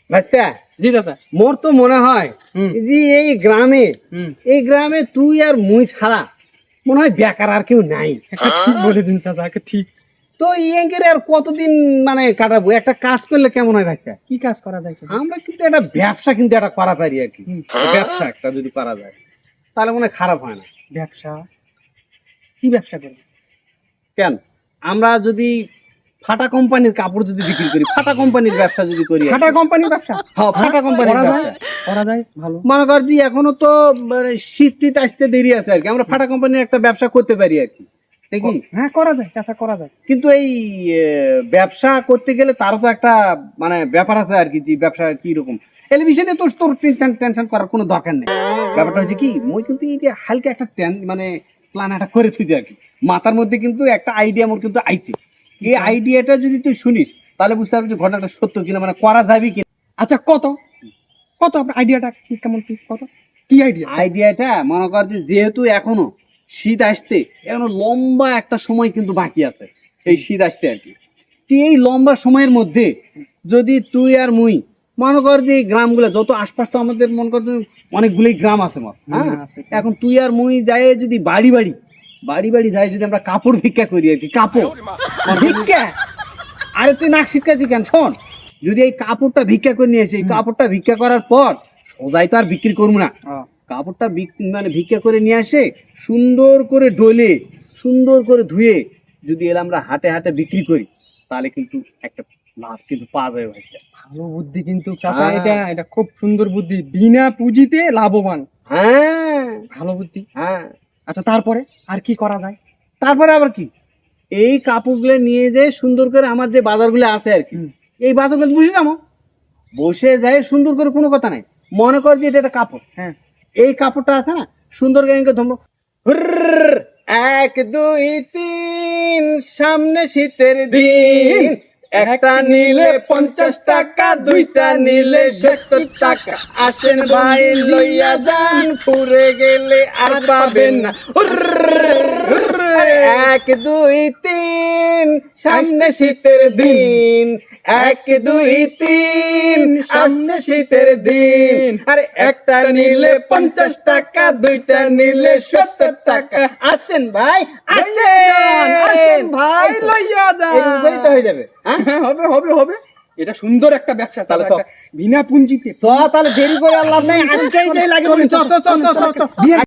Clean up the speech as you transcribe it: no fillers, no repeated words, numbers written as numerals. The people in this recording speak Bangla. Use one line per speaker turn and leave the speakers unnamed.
ভাইস্তা,
জি চাচা।
মোর তো মনে হয় যে এই গ্রামে তুই আর মুই ছাড়া মনে হয় বেকার আর কেউ নাই।
একটা ঠিক বলে দিন চাচা, একটা ঠিক।
তো ইয়েঙ্গের আর কতদিন মানে কাটাবো? একটা কাজ করলে কেমন হয় ভাইস্তা?
কি কাজ করা যায় চাচা?
আমরা কিন্তু একটা ব্যবসা কিন্তু একটা করা পারি আর কি। ব্যবসা একটা যদি করা যায় তাহলে মনে হয় খারাপ হয় না।
ব্যবসা? কি ব্যবসা করব?
কেন, আমরা যদি ফাটা কোম্পানির কাপড় যদি বিক্রি করি, ফাটা কোম্পানির ব্যবসা যদি করি,
ফাটা কোম্পানির ব্যবসা?
হ্যাঁ, ফাটা কোম্পানির
করা যায়,
ব্যবসা
করা যায়, ভালো।
মনে কর যে এখনো তো মানে শীত টিত আসতে দেরি আছে আর কি, আমরা ফাটা কোম্পানির একটা ব্যবসা করতে পারি আর কি, দেখি।
হ্যাঁ করা যায় চাচা, করা যায়।
কিন্তু এই ব্যবসা করতে গেলে তারও তো একটা মানে ব্যাপার আছে আর কি, যে ব্যবসা কি রকম। টেলিভিশনে তোর তোর টেনশন করার কোনো দরকার নেই। ব্যাপারটা হচ্ছে কি, মই কিন্তু এই যে হালকা একটা মানে প্ল্যান একটা করে থুইছি আর কি, মাথার মধ্যে কিন্তু একটা আইডিয়া মোর কিন্তু আইছে। এই আইডিয়াটা যদি তুই শুনিস তাহলে বুঝতে পারবি যে ঘটনাটা সত্য কিনা, মানে করা যাবে কি।
আচ্ছা কত কত আপনার আইডিয়াটা কি, কেমন কি, কত কি আইডিয়া?
আইডিয়াটা মনে কর যে যেহেতু এখনো শীত আসতে এখনো লম্বা একটা সময় কিন্তু বাকি আছে, এই শীত আসতে আর কি। তুই এই লম্বা সময়ের মধ্যে যদি তুই আর মুই মনে কর যে এই গ্রামগুলো যত আশপাশ, তো আমাদের মনে কর অনেকগুলোই গ্রাম আছে মত, হ্যাঁ,
আছে।
এখন তুই আর মুই যাই যদি বাড়ি বাড়ি যাই যদি আমরা কাপড় ভিক্ষা করি আর কি, কাপড় ভিক্ষা। আরে তুই নাক ছিটকাছি কেন? শোন, যদি এই কাপড়টা ভিক্ষা করে নিয়ে আসি, এই কাপড়টা ভিক্ষা করার পর সোজাই তো আর বিক্রি করবো না, কাপড়টা মানে ভিক্ষা করে নিয়ে আসে সুন্দর করে ডলে সুন্দর করে ধুয়ে যদি এর আমরা হাটে হাটে বিক্রি করি তাহলে কিন্তু একটা লাভ কিন্তু পাওয়া যাবে ভাইটা।
ভালো বুদ্ধি কিন্তু চাচা,
হ্যাঁ।
এটা খুব সুন্দর বুদ্ধি, বিনা পুঁজিতে লাভবান।
হ্যাঁ,
ভালো বুদ্ধি।
হ্যাঁ।
আচ্ছা তারপরে আর কি করা যায়?
তারপরে আবার কি, এই কাপড়গুলো নিয়ে যে সুন্দর করে আমার যে বাজারগুলো আছে আর কি, এই বাজারগুলো বসে যাবো, বসে যায় সুন্দর করে, কোনো কথা নাই। মনে কর যে এটা একটা কাপড়,
হ্যাঁ,
এই কাপড়টা আছে না, সুন্দর করে ধরবো, হুরর, 1 2 3 সামনে শীতের দিন, একটা নিলে 50 টাকা, দুইটা নিলে 70 টাকা, আসেন ভাই লইয়া যান, ফুরে গেলে আর পাবেন না। হুরর, হুরর, 1 2 3 সামনে শীতের দিন, 1 2 3 আসছে শীতের দিন, আরে একটা নিলে 50 টাকা, দুইটা নিলে 70 টাকা, আসেন ভাই আসেন
ভাই লইয়া যান।
এরকম করেই তো হয়ে যাবে। হ্যাঁ,
হ্যাঁ, হবে হবে হবে, এটা সুন্দর একটা ব্যবসা।
তাহলে
তাহলে
চল।
বিনা পুঁজিতে
তাহলে দেরি করে আর লাভ নাই, আজকেই যাই লাগে।
চল, চল, চল, চল, চল, চল।